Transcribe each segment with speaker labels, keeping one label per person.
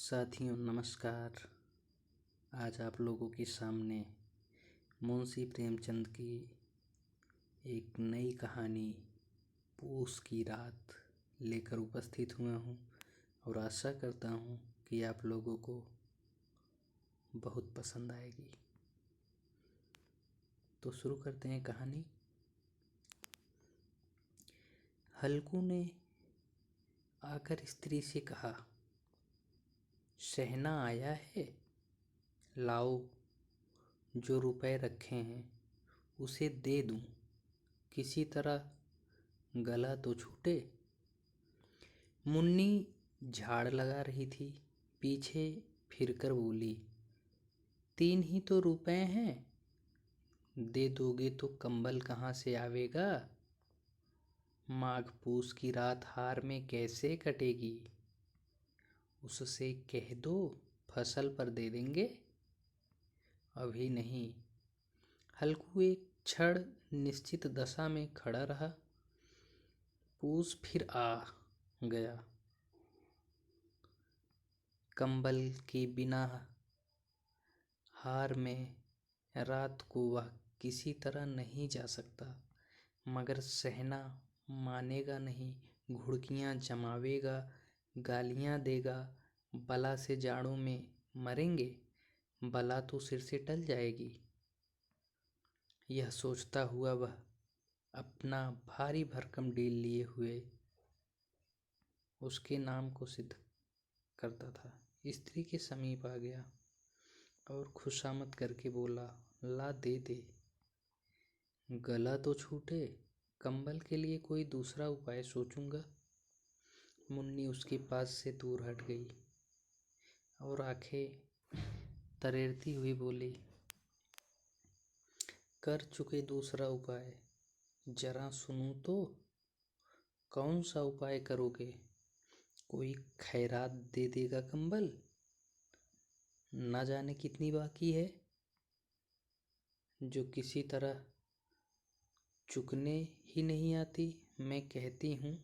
Speaker 1: साथियों नमस्कार। आज आप लोगों के सामने मुंशी प्रेमचंद की एक नई कहानी पूस की रात लेकर उपस्थित हुआ हूँ और आशा करता हूँ कि आप लोगों को बहुत पसंद आएगी। तो शुरू करते हैं कहानी। हल्कू ने आकर स्त्री से कहा, शहना आया है, लाओ, जो रुपए रखे हैं उसे दे दूं, किसी तरह गला तो छूटे। मुन्नी झाड़ लगा रही थी, पीछे फिरकर बोली, 3 ही तो रुपए हैं, दे दोगे तो कंबल कहाँ से आवेगा? माघ पूस की रात हार में कैसे कटेगी? उससे कह दो फसल पर दे देंगे। अभी नहीं। हल्कू एक क्षण निश्चित दशा में खड़ा रहा। पूस फिर आ गया। कंबल के बिना हार में रात को वह किसी तरह नहीं जा सकता, मगर सहना मानेगा नहीं, घुड़कियां जमावेगा, गालियां देगा। बला से जाड़ों में मरेंगे, बला तो सिर से टल जाएगी। यह सोचता हुआ वह अपना भारी भरकम डील लिए हुए उसके नाम को सिद्ध करता था। स्त्री के समीप आ गया और खुशामद करके बोला, ला दे दे, गला तो छूटे, कंबल के लिए कोई दूसरा उपाय सोचूंगा। मुन्नी उसके पास से दूर हट गई और आंखें तरेरती हुई बोली, कर चुके दूसरा उपाय, जरा सुनूं तो। कौन सा उपाय करोगे? कोई खैरात दे देगा कंबल? न जाने कितनी बाकी है, जो किसी तरह चुकने ही नहीं आती। मैं कहती हूँ,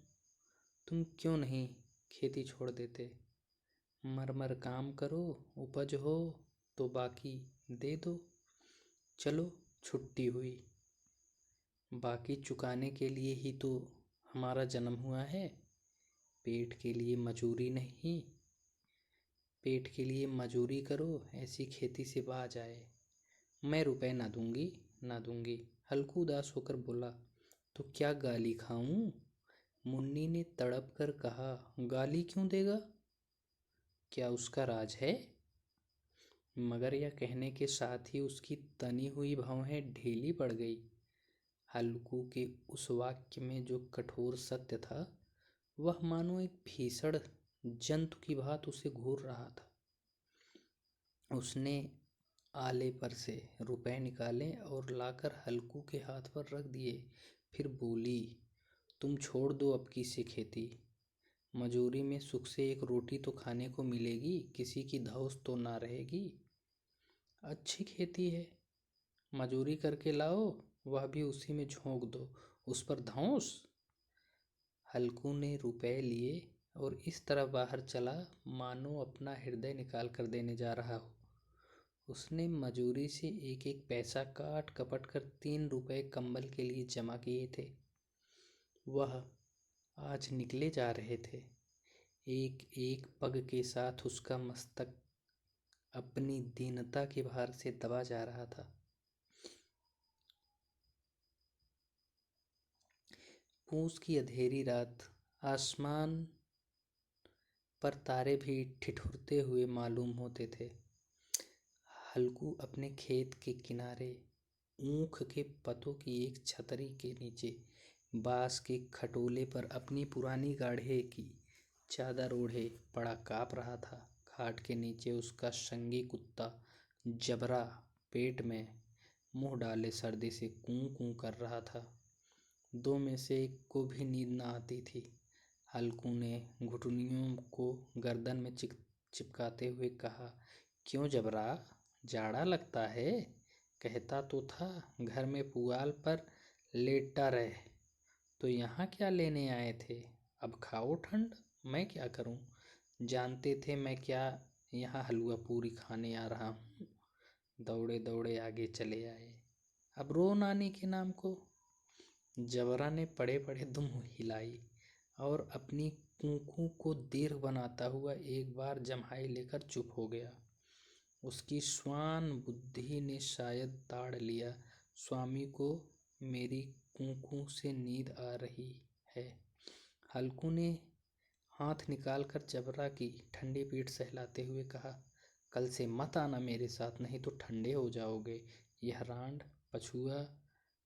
Speaker 1: तुम क्यों नहीं खेती छोड़ देते? मर काम करो, उपज हो तो बाकी दे दो। चलो छुट्टी हुई। बाकी चुकाने के लिए ही तो हमारा जन्म हुआ है, पेट के लिए मजूरी नहीं। पेट के लिए मजूरी करो, ऐसी खेती से बाज आए। मैं रुपए ना दूंगी। हल्कू उदास होकर बोला, तो क्या गाली खाऊं? मुन्नी ने तड़प कर कहा, गाली क्यों देगा? क्या उसका राज है? मगर यह कहने के साथ ही उसकी तनी हुई भौहें ढीली पड़ गई। हल्कू के उस वाक्य में जो कठोर सत्य था, वह मानो एक भीषण जंतु की भांति उसे घूर रहा था। उसने आले पर से रुपए निकाले और लाकर हल्कू के हाथ पर रख दिए। फिर बोली, तुम छोड़ दो अब की से खेती। मजूरी में सुख से एक रोटी तो खाने को मिलेगी, किसी की धौंस तो ना रहेगी। अच्छी खेती है, मजूरी करके लाओ, वह भी उसी में झोंक दो, उस पर धौंस। हल्कू ने रुपए लिए और इस तरह बाहर चला मानो अपना हृदय निकाल कर देने जा रहा हो। उसने मजूरी से एक एक पैसा काट कपट कर 3 रुपए कंबल के लिए जमा किए थे। वह आज निकले जा रहे थे। एक एक पग के साथ उसका मस्तक अपनी दीनता के भार से दबा जा रहा था। पूस की अंधेरी रात, आसमान पर तारे भी ठिठुरते हुए मालूम होते थे। हल्कू अपने खेत के किनारे ऊख के पतों की एक छतरी के नीचे बांस के खटोले पर अपनी पुरानी गाढ़े की चादर ओढ़े पड़ा काँप रहा था। खाट के नीचे उसका संगी कुत्ता जबरा पेट में मुंह डाले सर्दी से कूं कूं कर रहा था। 2 में से एक को भी नींद न आती थी। हल्कू ने घुटनियों को गर्दन में चिपकाते हुए कहा, क्यों जबरा, जाड़ा लगता है? कहता तो था घर में पुआल पर लेटा रहे, तो यहाँ क्या लेने आए थे? अब खाओ ठंड, मैं क्या करूं? जानते थे मैं क्या यहाँ हलवा पूरी खाने आ रहा हूँ। दौड़े दौड़े आगे चले आए। अब रो नानी के नाम को। जबरा ने पड़े पड़े दुम हिलाई और अपनी कूकू को दीर्घ बनाता हुआ एक बार जम्हाई लेकर चुप हो गया। उसकी श्वान बुद्धि ने शायद ताड़ लिया, स्वामी को मेरी कूकू से नींद आ रही है। हल्कू ने हाथ निकालकर जबरा की ठंडी पीठ सहलाते हुए कहा, कल से मत आना मेरे साथ, नहीं तो ठंडे हो जाओगे। यह रांड पछुआ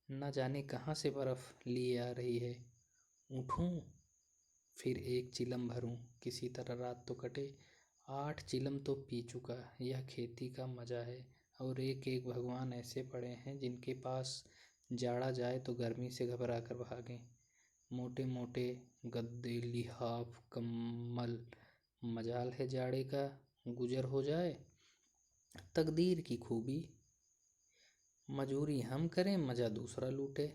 Speaker 1: न जाने कहाँ से बर्फ लिए आ रही है। उठूं फिर एक चिलम भरूं, किसी तरह रात तो कटे। 8 चिलम तो पी चुका। यह खेती का मजा है। और एक एक भगवान ऐसे पड़े हैं जिनके पास जाड़ा जाए तो गर्मी से घबरा कर भागें। मोटे मोटे गद्दे, लिहाफ, कम्बल, मजाल है जाड़े का गुजर हो जाए। तकदीर की खूबी, मजूरी हम करें मजा दूसरा लूटे।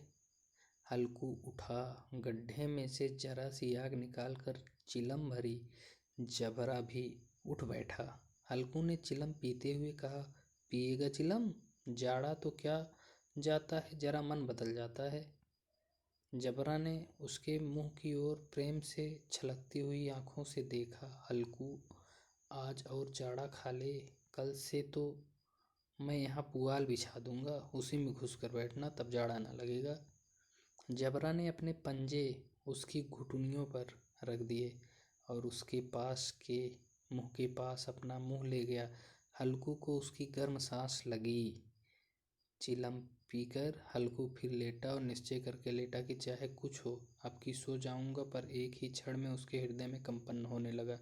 Speaker 1: हल्कू उठा, गड्ढे में से जरा सी आग निकालकर चिलम भरी। जबरा भी उठ बैठा। हल्कू ने चिलम पीते हुए कहा, पिएगा चिलम? जाड़ा तो क्या जाता है, जरा मन बदल जाता है। जबरा ने उसके मुंह की ओर प्रेम से छलकती हुई आंखों से देखा। हल्कू, आज और जाड़ा खा ले, कल से तो मैं यहाँ पुआल बिछा दूंगा, उसी में घुस कर बैठना, तब जाड़ा ना लगेगा। जबरा ने अपने पंजे उसकी घुटनियों पर रख दिए और उसके पास के मुंह के पास अपना मुंह ले गया। हल्कू को उसकी गर्म सांस लगी। चिलम पीकर हल्कू फिर लेटा और निश्चय करके लेटा कि चाहे कुछ हो, अब की सो जाऊंगा। पर एक ही क्षण में उसके हृदय में कंपन होने लगा।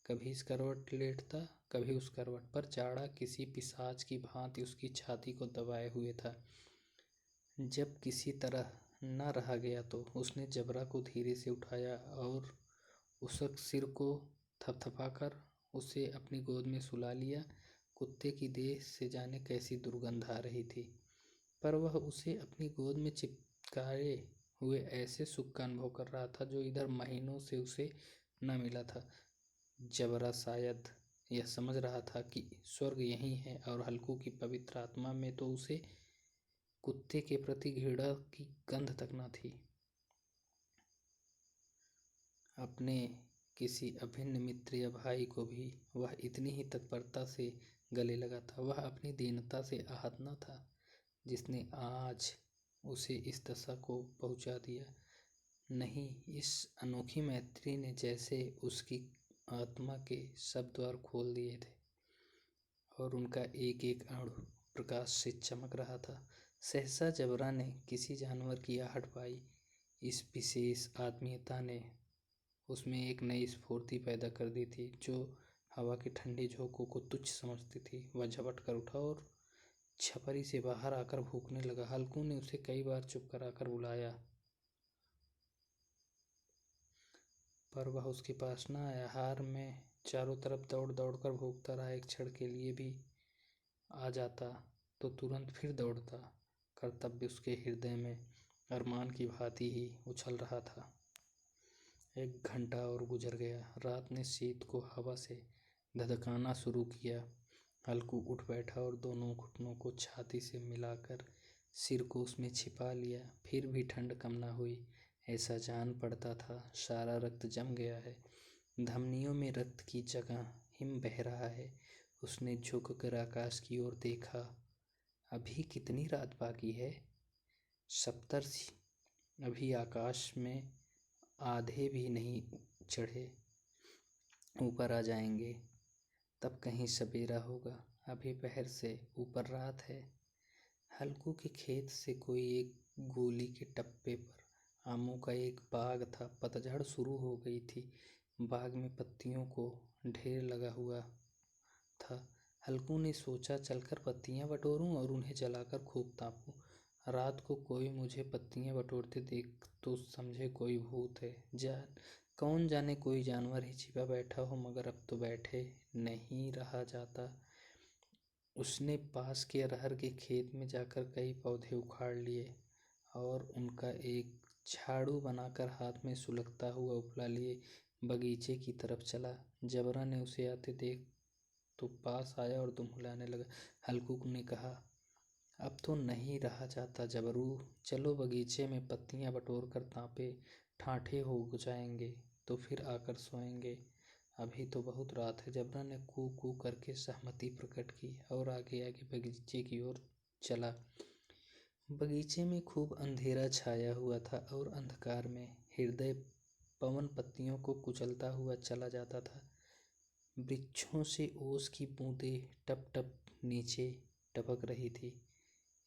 Speaker 1: कभी इस करवट लेटता, कभी उस करवट पर। जाड़ा किसी पिशाच की भांति उसकी छाती को दबाए हुए था। जब किसी तरह न रहा गया तो उसने जबरा को धीरे से उठाया और उसक सिर को थपथपाकर उसे अपनी गोद में सुला लिया। कुत्ते की देह से जाने कैसी दुर्गंध आ रही थी, पर वह उसे अपनी गोद में चिपकाए हुए ऐसे सुख का अनुभव कर रहा था जो इधर महीनों से उसे न मिला था। जबरा शायद यह समझ रहा था कि स्वर्ग यही है, और हल्कू की पवित्र आत्मा में तो उसे कुत्ते के प्रति घृणा की गंध तक न थी। अपने किसी अभिन्न मित्र या भाई को भी वह इतनी ही तत्परता से गले लगा था। वह अपनी दीनता से आहत न था जिसने आज उसे इस दशा को पहुंचा दिया। नहीं, इस अनोखी मैत्री ने जैसे उसकी आत्मा के सब द्वार खोल दिए थे और उनका एक एक अणु प्रकाश से चमक रहा था। सहसा जबरा ने किसी जानवर की आहट पाई। इस विशेष आत्मीयता ने उसमें एक नई स्फूर्ति पैदा कर दी थी, जो हवा के ठंडे झोंकों को तुच्छ समझती थी। वह झपट कर उठा और छपरी से बाहर आकर भूखने लगा। हल्कू ने उसे कई बार चुप कराकर बुलाया, पर वह उसके पास न आया। हार में चारों तरफ दौड़ दौड़ कर भूखता रहा। एक क्षण के लिए भी आ जाता तो तुरंत फिर दौड़ता। कर्तव्य उसके हृदय में अरमान की भांति ही उछल रहा था। 1 घंटा और गुजर गया। रात ने शीत को हवा से धधकाना शुरू किया। हल्कू उठ बैठा और दोनों घुटनों को छाती से मिलाकर सिर को उसमें छिपा लिया। फिर भी ठंड कम न हुई। ऐसा जान पड़ता था सारा रक्त जम गया है, धमनियों में रक्त की जगह हिम बह रहा है। उसने झुक कर आकाश की ओर देखा। अभी कितनी रात बाकी है? सप्तर्षि अभी आकाश में आधे भी नहीं चढ़े, ऊपर आ जाएंगे, तब कहीं सवेरा होगा। अभी पहर से ऊपर रात है। हल्कू के खेत से कोई एक गोली के टप्पे पर आमों का एक बाग था। पतझड़ शुरू हो गई थी। बाग में पत्तियों को ढेर लगा हुआ था। हल्कू ने सोचा, चलकर पत्तियां बटोरूं और उन्हें जलाकर खूब तापूं। रात को कोई मुझे पत्तियां बटोरते देख तो समझे कोई भूत है। कौन जाने कोई जानवर ही छिपा बैठा हो, मगर अब तो बैठे नहीं रहा जाता। उसने पास के अरहर के खेत में जाकर कई पौधे उखाड़ लिए और उनका एक झाड़ू बनाकर हाथ में सुलगता हुआ उपला लिए बगीचे की तरफ चला। जबरा ने उसे आते देख तो पास आया और दुमड़ाने लगा। हल्कू ने कहा, अब तो नहीं रहा जाता जबरू, चलो बगीचे में पत्तियां बटोर कर तापे ठाठे हो जाएंगे तो फिर आकर सोएंगे। अभी तो बहुत रात है। जबरा ने कू कू करके सहमति प्रकट की और आगे आगे बगीचे की ओर चला। बगीचे में खूब अंधेरा छाया हुआ था और अंधकार में हृदय पवन पत्तियों को कुचलता हुआ चला जाता था। वृक्षों से ओस की बूंदें टप टप नीचे टपक रही थी।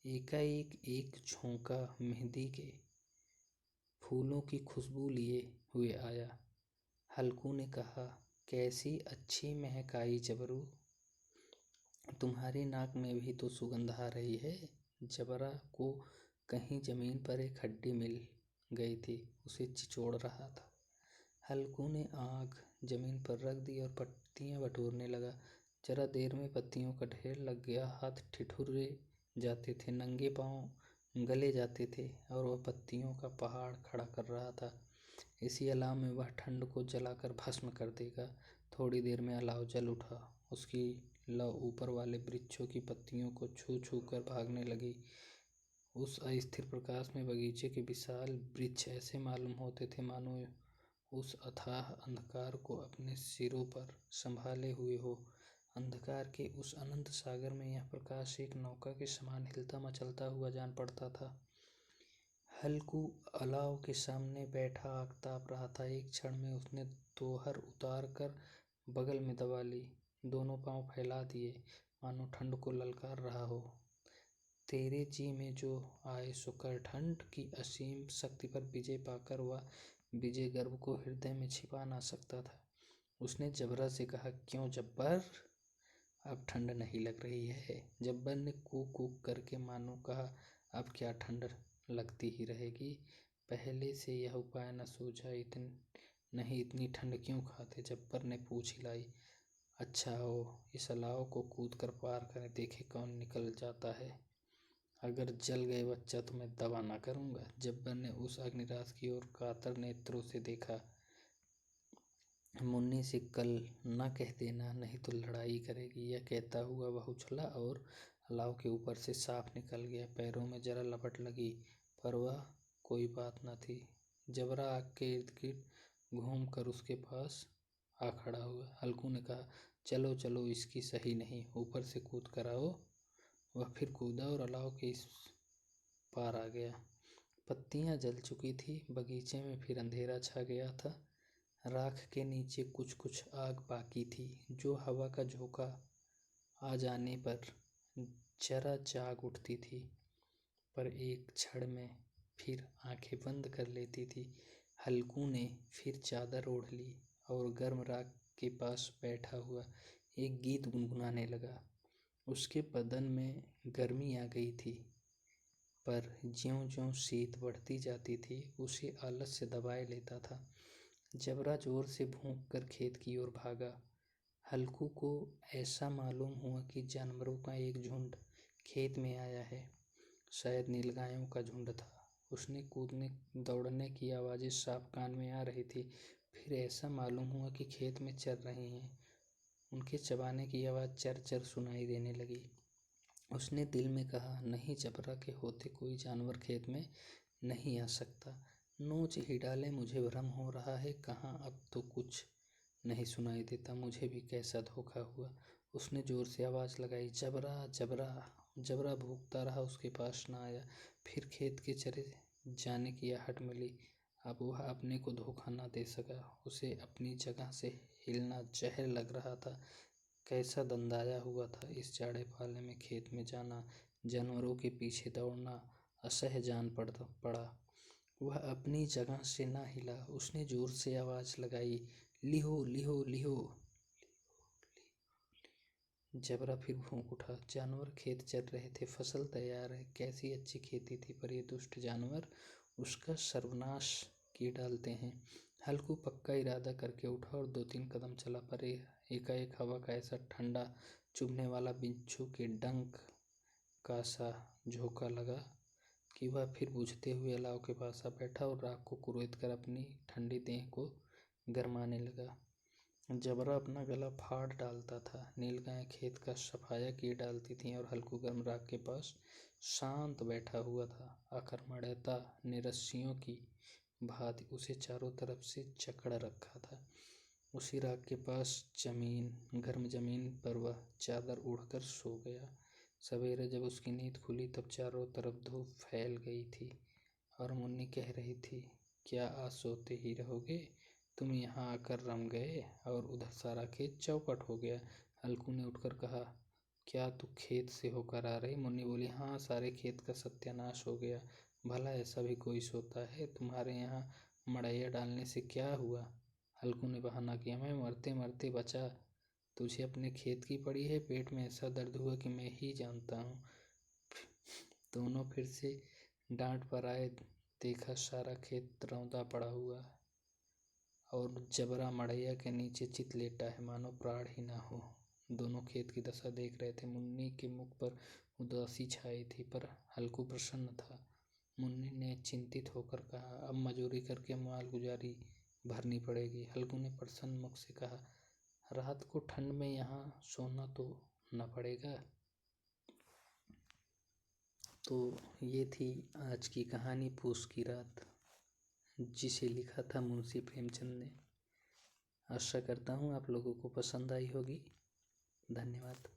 Speaker 1: एकाएक एक झोंका मेहंदी के फूलों की खुशबू लिए हुए आया। हल्कू ने कहा, कैसी अच्छी महक आई जबरू, तुम्हारी नाक में भी तो सुगंध आ रही है। जबरा को कहीं जमीन पर एक हड्डी मिल गई थी, उसे चिचोड़ रहा था। हल्कू ने आग जमीन पर रख दी और पत्तियां बटोरने लगा। जरा देर में पत्तियों का ढेर लग गया। हाथ ठिठुरे जाते थे, नंगे पांव गले जाते थे और वह पत्तियों का पहाड़ खड़ा कर रहा था। इसी अलाव में वह ठंड को जलाकर भस्म कर देगा। थोड़ी देर में अलाव जल उठा। उसकी लौ ऊपर वाले वृक्षों की पत्तियों को छू छू कर भागने लगी। उस अस्थिर प्रकाश में बगीचे के विशाल वृक्ष ऐसे मालूम होते थे मानो उस अथाह अंधकार को अपने सिरों पर संभाले हुए हो। अंधकार के उस अनंत सागर में यह प्रकाश एक नौका के समान हिलता मचलता हुआ जान पड़ता था। हल्कू अलाव के सामने बैठा आग ताप रहा था। एक क्षण में उसने दोहर उतार कर बगल में दबा ली, दोनों पांव फैला दिए मानो ठंड को ललकार रहा हो। तेरे जी में जो आए सो कर। ठंड की असीम शक्ति पर विजय पाकर वह विजय गर्व को हृदय में छिपा ना सकता था। उसने जबरा से कहा, क्यों जब्बर, अब ठंड नहीं लग रही है? जब्बर ने कूक कूक करके मानो कहा, अब क्या ठंड लगती ही रहेगी, पहले से यह उपाय न सूझा? नहीं, इतनी ठंड क्यों खाते? जब्बर ने पूछ हिलाई। अच्छा हो, इस अलाव को कूद कर पार करें, देखे कौन निकल जाता है। अगर जल गए बच्चा तो मैं दवा ना करूंगा। जब्बर ने उस अग्निराज की ओर कातर नेत्रों से देखा। मुन्नी से कल न कह देना, नहीं तो लड़ाई करेगी। यह कहता हुआ वह उछला और अलाव के ऊपर से साफ निकल गया। पैरों में जरा लपट लगी, पर वह कोई बात न थी। जबरा आग के इर्द गिर्द घूम कर उसके पास आ खड़ा हुआ। हल्कू ने कहा, चलो चलो, इसकी सही नहीं, ऊपर से कूद कर आओ। वह फिर कूदा और अलाव के इस पार आ गया। पत्तियां जल चुकी थी। बगीचे में फिर अंधेरा छा गया था। राख के नीचे कुछ कुछ आग बाकी थी, जो हवा का झोंका आ जाने पर जरा जाग उठती थी, पर एक क्षण में फिर आंखें बंद कर लेती थी। हल्कू ने फिर चादर ओढ़ ली और गर्म राख के पास बैठा हुआ एक गीत गुनगुनाने लगा। उसके बदन में गर्मी आ गई थी, पर ज्यों-ज्यों शीत बढ़ती जाती थी उसे आलस्य दबाए लेता था। जबरा जोर से भौंक कर खेत की ओर भागा। हल्कू को ऐसा मालूम हुआ कि जानवरों का एक झुंड खेत में आया है। शायद नीलगायों का झुंड था। उसने कूदने दौड़ने की आवाज़ें साफ कान में आ रही थी। फिर ऐसा मालूम हुआ कि खेत में चर रहे हैं। उनके चबाने की आवाज़ चर चर सुनाई देने लगी। उसने दिल में कहा, नहीं, जबरा के होते कोई जानवर खेत में नहीं आ सकता। नोच ही डाले, मुझे भ्रम हो रहा है। कहाँ, अब तो कुछ नहीं सुनाई देता। मुझे भी कैसा धोखा हुआ। उसने जोर से आवाज़ लगाई, जबरा जबरा। जबरा भूखता रहा, उसके पास न आया। फिर खेत के चरे जाने की आहट मिली। अब वह अपने को धोखा न दे सका। उसे अपनी जगह से हिलना जहर लग रहा था। कैसा दंदाया हुआ था इस जाड़े पाले में खेत में जाना, जानवरों के पीछे दौड़ना असह्य जान पड़ा। वह अपनी जगह से न हिला। उसने जोर से आवाज़ लगाई, लिहो लिहो लिहो। जबरा फिर भौंक उठा। जानवर खेत चर रहे थे, फसल तैयार है। कैसी अच्छी खेती थी, पर ये दुष्ट जानवर उसका सर्वनाश किए डालते हैं। हल्कू पक्का इरादा करके उठा और 2-3 कदम चला, पर एकाएक हवा का ऐसा ठंडा चुभने वाला बिच्छू के डंक का सा झोंका लगा कि वह फिर बुझते हुए अलाव के पास आ बैठा और राख को कुरेद कर अपनी ठंडी देह को गरमाने लगा। जबरा अपना गला फाड़ डालता था। नीलगाय खेत का सफाया किए डालती थी और हल्कू गर्म राख के पास शांत बैठा हुआ था। अकर्मण्यता ने रस्सियों की भांति उसे चारों तरफ से जकड़ रखा था। उसी राख के पास गर्म जमीन पर वह चादर ओढ़कर सो गया। सवेरे जब उसकी नींद खुली तब चारों तरफ धूप फैल गई थी और मुन्नी कह रही थी, क्या आज सोते ही रहोगे? तुम यहाँ आकर रम गए और उधर सारा खेत चौपट हो गया। हल्कू ने उठकर कहा, क्या तू खेत से होकर आ रही? मुन्नी बोली, हाँ, सारे खेत का सत्यानाश हो गया। भला ऐसा भी कोई सोता है? तुम्हारे यहाँ मड़ैया डालने से क्या हुआ? हल्कू ने बहाना किया, मैं मरते मरते बचा। तुझे अपने खेत की पड़ी है? पेट में ऐसा दर्द हुआ कि मैं ही जानता हूँ। दोनों फिर से डांट पर आए। देखा सारा खेत रौंदा पड़ा हुआ और जबरा मड़ैया के नीचे चित लेटा है, मानो प्राण ही ना हो। दोनों खेत की दशा देख रहे थे। मुन्नी के मुख पर उदासी छाई थी, पर हल्कू प्रसन्न था। मुन्नी ने चिंतित होकर कहा, अब मजूरी करके माल गुजारी भरनी पड़ेगी। हल्कू ने प्रसन्न मुख से कहा, रात को ठंड में यहाँ सोना तो न पड़ेगा। तो ये थी आज की कहानी पूस की रात, जिसे लिखा था मुंशी प्रेमचंद ने। आशा करता हूँ आप लोगों को पसंद आई होगी। धन्यवाद।